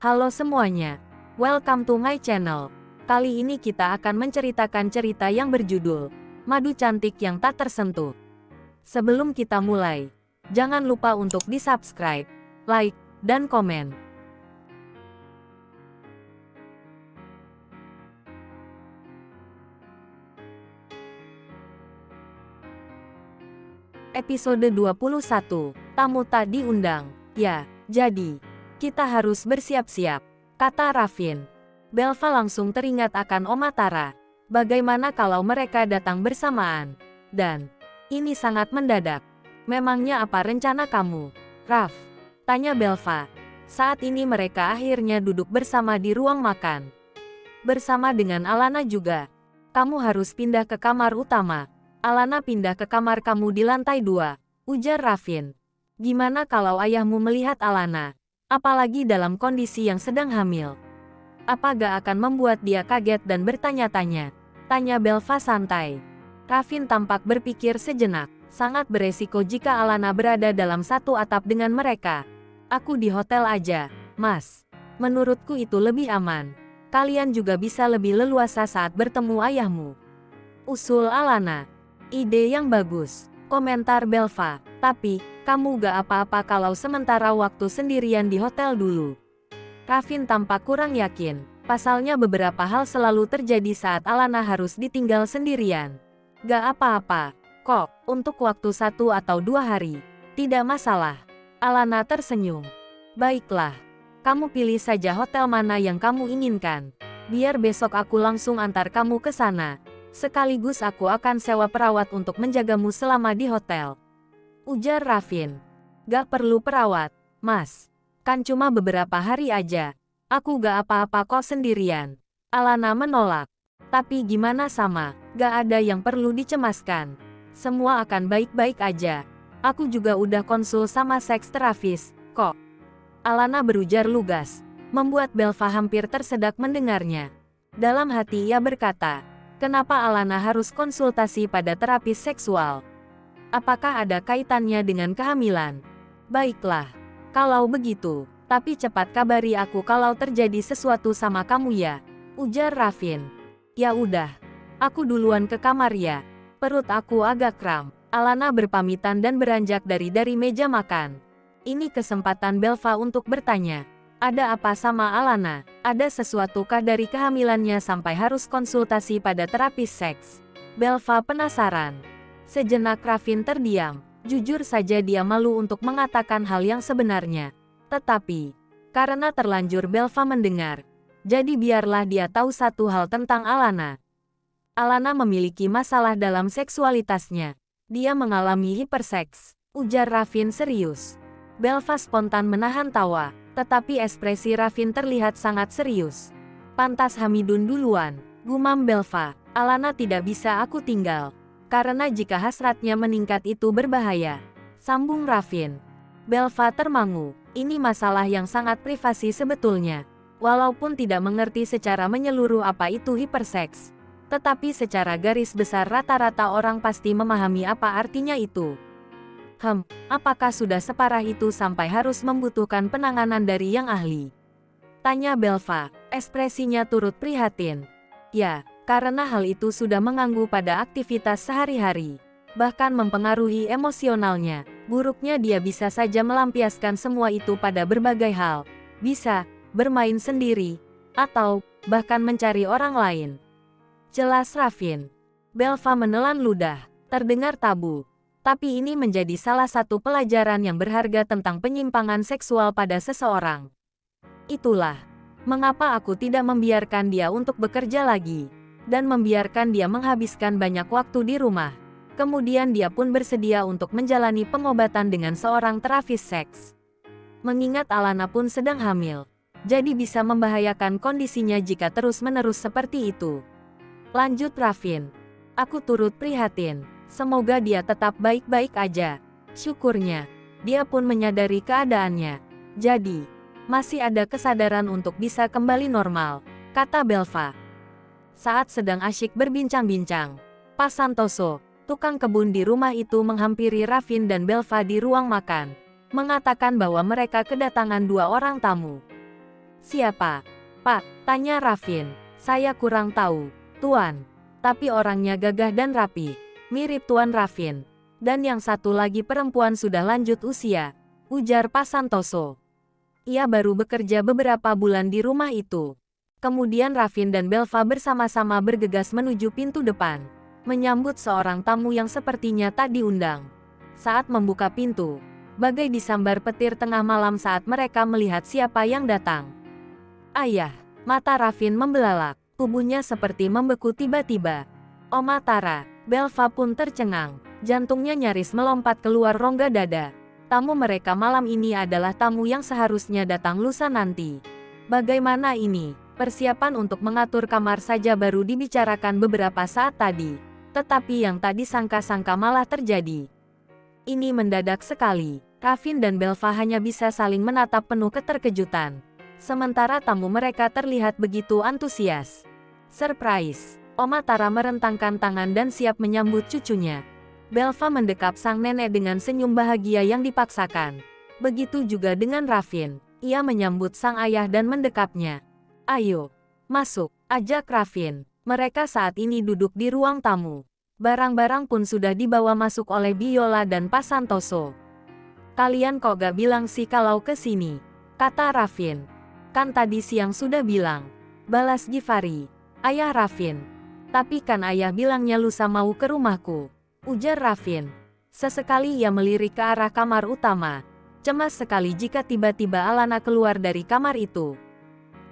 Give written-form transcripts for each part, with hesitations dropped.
Halo semuanya, welcome to my channel. Kali ini kita akan menceritakan cerita yang berjudul Madu Cantik yang Tak Tersentuh. Sebelum kita mulai, jangan lupa untuk di-subscribe, like, dan komen. Episode 21, Tamu Tak Diundang. Ya, jadi kita harus bersiap-siap, kata Ravin. Belva langsung teringat akan Oma Tara. Bagaimana kalau mereka datang bersamaan? Dan ini sangat mendadak. Memangnya apa rencana kamu, Rav? Tanya Belva. Saat ini mereka akhirnya duduk bersama di ruang makan. Bersama dengan Alana juga. Kamu harus pindah ke kamar utama. Alana pindah ke kamar kamu di lantai 2, ujar Ravin. Gimana kalau ayahmu melihat Alana? Apalagi dalam kondisi yang sedang hamil. Apa gak akan membuat dia kaget dan bertanya-tanya? Tanya Belva santai. Ravin tampak berpikir sejenak. Sangat beresiko jika Alana berada dalam satu atap dengan mereka. Aku di hotel aja, Mas. Menurutku itu lebih aman. Kalian juga bisa lebih leluasa saat bertemu ayahmu. Usul Alana. Ide yang bagus, komentar Belva. Tapi, kamu gak apa-apa kalau sementara waktu sendirian di hotel dulu. Ravin tampak kurang yakin. Pasalnya beberapa hal selalu terjadi saat Alana harus ditinggal sendirian. Gak apa-apa, kok, untuk waktu 1 atau 2 hari. Tidak masalah. Alana tersenyum. Baiklah, kamu pilih saja hotel mana yang kamu inginkan. Biar besok aku langsung antar kamu ke sana. Sekaligus aku akan sewa perawat untuk menjagamu selama di hotel. Ujar Ravin. Gak perlu perawat, Mas. Kan cuma beberapa hari aja. Aku gak apa-apa kok sendirian. Alana menolak. Tapi gimana sama, gak ada yang perlu dicemaskan. Semua akan baik-baik aja. Aku juga udah konsul sama seks terapis, kok. Alana berujar lugas, membuat Belva hampir tersedak mendengarnya. Dalam hati ia berkata, kenapa Alana harus konsultasi pada terapis seksual? Apakah ada kaitannya dengan kehamilan? Baiklah, kalau begitu, tapi cepat kabari aku kalau terjadi sesuatu sama kamu ya, ujar Ravin. Ya udah, aku duluan ke kamar ya. Perut aku agak kram. Alana berpamitan dan beranjak dari meja makan. Ini kesempatan Belva untuk bertanya. Ada apa sama Alana? Ada sesuatukah dari kehamilannya sampai harus konsultasi pada terapis seks? Belva penasaran. Sejenak Ravin terdiam. Jujur saja dia malu untuk mengatakan hal yang sebenarnya. Tetapi, karena terlanjur Belva mendengar, jadi biarlah dia tahu satu hal tentang Alana. Alana memiliki masalah dalam seksualitasnya. Dia mengalami hiperseks, ujar Ravin serius. Belva spontan menahan tawa. Tetapi ekspresi Ravin terlihat sangat serius. Pantas Hamidun duluan, gumam Belva. Alana tidak bisa aku tinggal. Karena jika hasratnya meningkat itu berbahaya. Sambung Ravin. Belva termangu. Ini masalah yang sangat privasi sebetulnya. Walaupun tidak mengerti secara menyeluruh apa itu hiperseks. Tetapi secara garis besar rata-rata orang pasti memahami apa artinya itu. Apakah sudah separah itu sampai harus membutuhkan penanganan dari yang ahli? Tanya Belva, ekspresinya turut prihatin. Ya, karena hal itu sudah mengganggu pada aktivitas sehari-hari. Bahkan mempengaruhi emosionalnya. Buruknya dia bisa saja melampiaskan semua itu pada berbagai hal. Bisa, bermain sendiri, atau, bahkan mencari orang lain. Jelas Ravin. Belva menelan ludah, terdengar tabu. Tapi ini menjadi salah satu pelajaran yang berharga tentang penyimpangan seksual pada seseorang. Itulah mengapa aku tidak membiarkan dia untuk bekerja lagi, dan membiarkan dia menghabiskan banyak waktu di rumah. Kemudian dia pun bersedia untuk menjalani pengobatan dengan seorang terapis seks. Mengingat Alana pun sedang hamil, jadi bisa membahayakan kondisinya jika terus-menerus seperti itu. Lanjut Ravin. Aku turut prihatin. Semoga dia tetap baik-baik aja. Syukurnya, dia pun menyadari keadaannya. Jadi, masih ada kesadaran untuk bisa kembali normal, kata Belva. Saat sedang asyik berbincang-bincang, Pak Santoso, tukang kebun di rumah itu menghampiri Ravin dan Belva di ruang makan, mengatakan bahwa mereka kedatangan 2 orang tamu. Siapa? Pak, tanya Raffin. Saya kurang tahu, Tuan. Tapi orangnya gagah dan rapi. Mirip Tuan Raffin. Dan yang satu lagi perempuan sudah lanjut usia, ujar Pak Santoso. Ia baru bekerja beberapa bulan di rumah itu. Kemudian Raffin dan Belva bersama-sama bergegas menuju pintu depan, menyambut seorang tamu yang sepertinya tak diundang. Saat membuka pintu, bagai disambar petir tengah malam saat mereka melihat siapa yang datang. Ayah, mata Raffin membelalak, tubuhnya seperti membeku tiba-tiba. Oma Tara, Belva pun tercengang, jantungnya nyaris melompat keluar rongga dada. Tamu mereka malam ini adalah tamu yang seharusnya datang lusa nanti. Bagaimana ini? Persiapan untuk mengatur kamar saja baru dibicarakan beberapa saat tadi. Tetapi yang tak disangka-sangka malah terjadi. Ini mendadak sekali. Raffin dan Belva hanya bisa saling menatap penuh keterkejutan. Sementara tamu mereka terlihat begitu antusias. Surprise! Oma Tara merentangkan tangan dan siap menyambut cucunya. Belva mendekap sang nenek dengan senyum bahagia yang dipaksakan. Begitu juga dengan Raffin. Ia menyambut sang ayah dan mendekapnya. Ayo, masuk, ajak Raffin. Mereka saat ini duduk di ruang tamu. Barang-barang pun sudah dibawa masuk oleh Biola dan Pak Santoso. Kalian kok gak bilang sih kalau ke sini? Kata Raffin. Kan tadi siang sudah bilang. Balas Givari. Ayah Raffin. Tapi kan ayah bilangnya lusa mau ke rumahku. Ujar Raffin. Sesekali ia melirik ke arah kamar utama. Cemas sekali jika tiba-tiba Alana keluar dari kamar itu.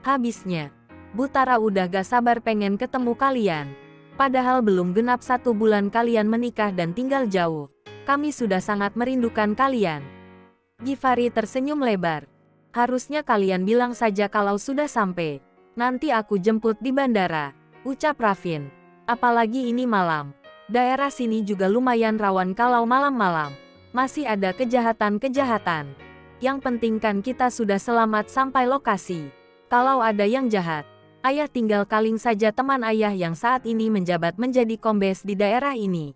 Habisnya, Butara udah gak sabar pengen ketemu kalian. Padahal belum genap 1 bulan kalian menikah dan tinggal jauh. Kami sudah sangat merindukan kalian. Givari tersenyum lebar. Harusnya kalian bilang saja kalau sudah sampai. Nanti aku jemput di bandara. Ucap Raffin. Apalagi ini malam. Daerah sini juga lumayan rawan kalau malam-malam. Masih ada kejahatan-kejahatan. Yang penting kan kita sudah selamat sampai lokasi. Kalau ada yang jahat, ayah tinggal kaling saja teman ayah yang saat ini menjabat menjadi kombes di daerah ini.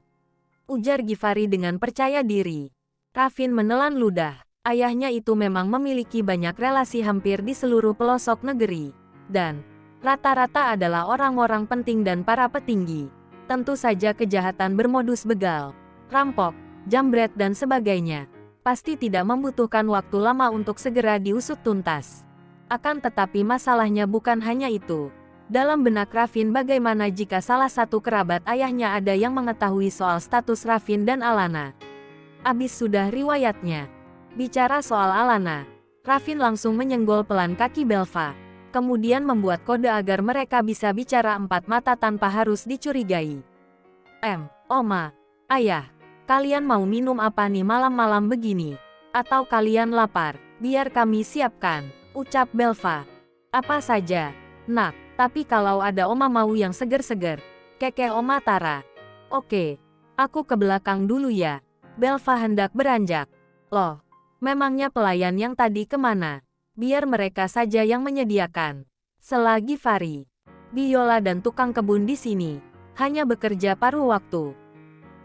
Ujar Givari dengan percaya diri. Raffin menelan ludah. Ayahnya itu memang memiliki banyak relasi hampir di seluruh pelosok negeri. Dan rata-rata adalah orang-orang penting dan para petinggi. Tentu saja kejahatan bermodus begal, rampok, jambret dan sebagainya. Pasti tidak membutuhkan waktu lama untuk segera diusut tuntas. Akan tetapi masalahnya bukan hanya itu. Dalam benak Raffin bagaimana jika salah satu kerabat ayahnya ada yang mengetahui soal status Raffin dan Alana. Abis sudah riwayatnya. Bicara soal Alana, Raffin langsung menyenggol pelan kaki Belva. Kemudian membuat kode agar mereka bisa bicara empat mata tanpa harus dicurigai. Oma, ayah, kalian mau minum apa nih malam-malam begini? Atau kalian lapar? Biar kami siapkan, ucap Belva. Apa saja, nak, tapi kalau ada Oma mau yang seger-seger, kekeh Oma Tara. Oke, aku ke belakang dulu ya. Belva hendak beranjak. Loh, memangnya pelayan yang tadi kemana? Biar mereka saja yang menyediakan. Selagi Givari, Biola dan tukang kebun di sini hanya bekerja paruh waktu.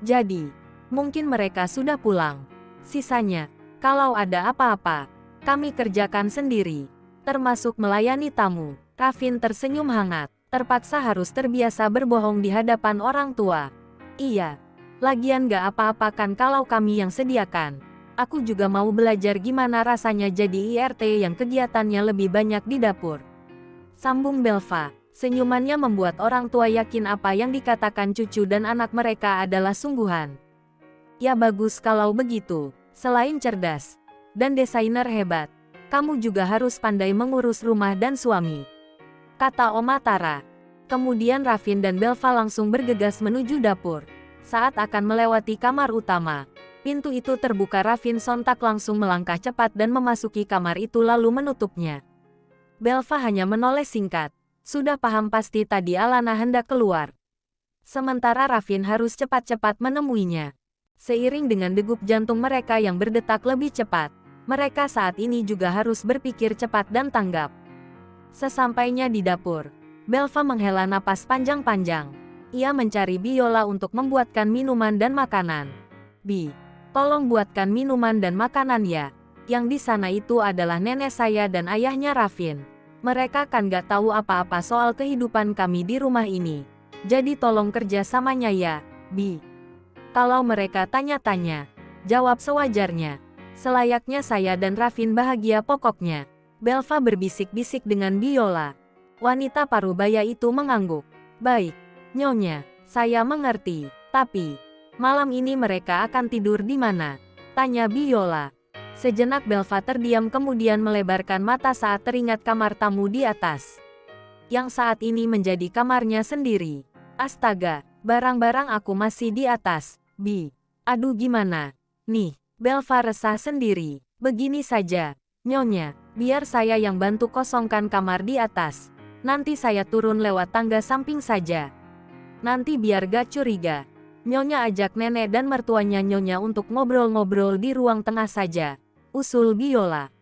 Jadi, mungkin mereka sudah pulang. Sisanya, kalau ada apa-apa, kami kerjakan sendiri. Termasuk melayani tamu. Raffin tersenyum hangat. Terpaksa harus terbiasa berbohong di hadapan orang tua. Iya, lagian gak apa-apa kan kalau kami yang sediakan. Aku juga mau belajar gimana rasanya jadi IRT yang kegiatannya lebih banyak di dapur. Sambung Belva. Senyumannya membuat orang tua yakin apa yang dikatakan cucu dan anak mereka adalah sungguhan. Ya bagus kalau begitu. Selain cerdas dan desainer hebat, kamu juga harus pandai mengurus rumah dan suami. Kata Oma Tara. Kemudian Raffin dan Belva langsung bergegas menuju dapur. Saat akan melewati kamar utama, pintu itu terbuka. Raffin sontak langsung melangkah cepat dan memasuki kamar itu lalu menutupnya. Belva hanya menoleh singkat. Sudah paham pasti tadi Alana hendak keluar. Sementara Raffin harus cepat-cepat menemuinya. Seiring dengan degup jantung mereka yang berdetak lebih cepat, mereka saat ini juga harus berpikir cepat dan tanggap. Sesampainya di dapur, Belva menghela napas panjang-panjang. Ia mencari Biola untuk membuatkan minuman dan makanan. Bi, tolong buatkan minuman dan makanan ya. Yang di sana itu adalah nenek saya dan ayahnya Raffin. Mereka kan gak tahu apa-apa soal kehidupan kami di rumah ini. Jadi tolong kerja samanya ya, Bi. Kalau mereka tanya-tanya, jawab sewajarnya. Selayaknya saya dan Rafin bahagia pokoknya. Belva berbisik-bisik dengan biola. Wanita parubaya itu mengangguk. Baik, Nyonya, saya mengerti. Tapi, malam ini mereka akan tidur di mana? Tanya biola. Sejenak Belva terdiam kemudian melebarkan mata saat teringat kamar tamu di atas. Yang saat ini menjadi kamarnya sendiri. Astaga, barang-barang aku masih di atas, Bi. Aduh gimana? Nih, Belva resah sendiri. Begini saja, Nyonya, biar saya yang bantu kosongkan kamar di atas. Nanti saya turun lewat tangga samping saja. Nanti biar gak curiga. Nyonya ajak nenek dan mertuanya Nyonya untuk ngobrol-ngobrol di ruang tengah saja. Usul biola.